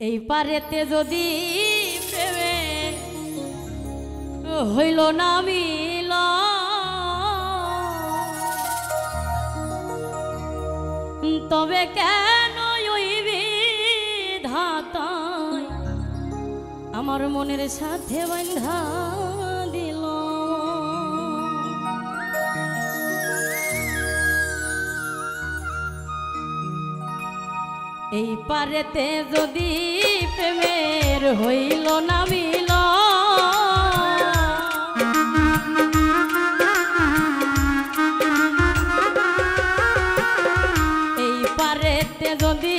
এই পারেতে যদি প্রেমে হইল না মিল তবে কেন ওই বিধাতায় আমার মনের সাথে বাঁধা দিল। এই পারেতে যদি প্রেমের হইল না মিল এই পারেতে যদি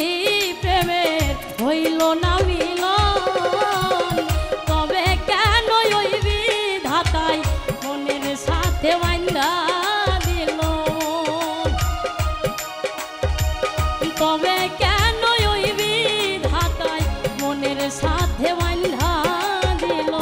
প্রেমের হইল না মিল তবে কেন ওই বিধাতায় মনের সাথে বাঁধা দিল। তবে কেন ওই বিধাতায় মনের সাথে বাঁধা দিল।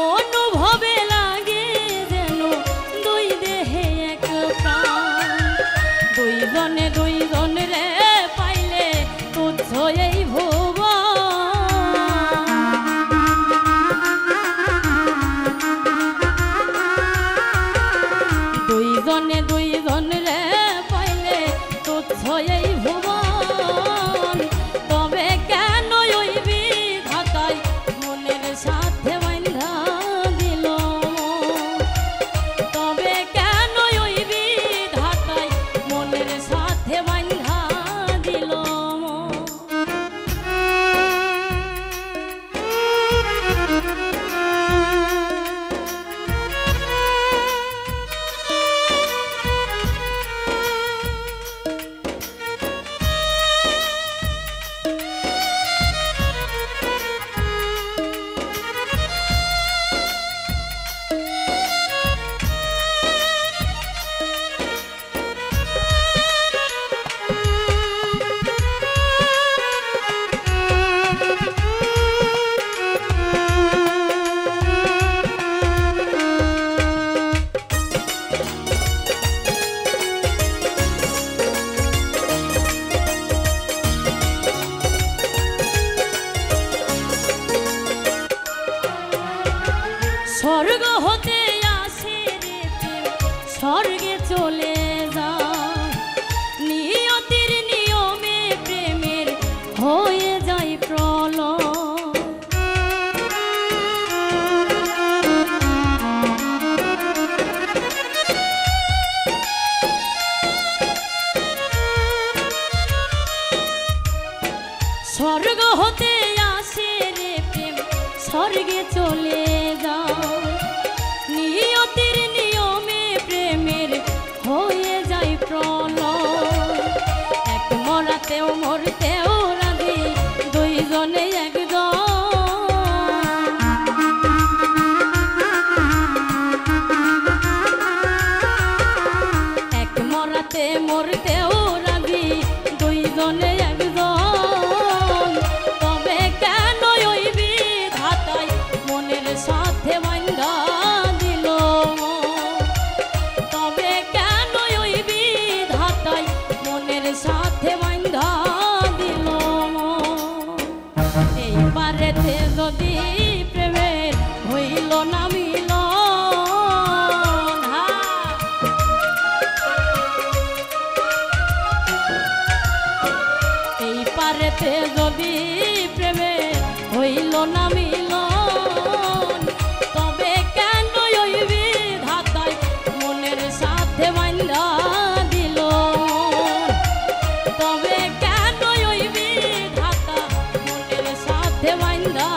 অনুভবে লাগে যেন দুই দেহে এক প্রাণ দুইজনে দুইজন রে পাইলে তুচ্ছ এই ভুবন দুইজনে দুইজন রে পাইলে তুচ্ছ এই ভুবন। তবে কেন ওই বিধাতায় মনের সাথে বাঁধা দিল। তবে কেন ওই বিধাতায় মনের সাথে বাঁধা দিল। স্বর্গ হতে আসে রে স্বর্গে চলে যা নিয়তির নিয়মে প্রেমের হয়ে যায় প্রলয়। স্বর্গ হতে আসে রে প্রেম স্বর্গে চলে যা নিয়তির নিয়মে প্রেমের হইল না মিলন, তবে কেন ওই বিধাতায় মনের সাথে বান্ধা দিল, তবে কেন ওই বিধাতা মনের সাথে বান্ধা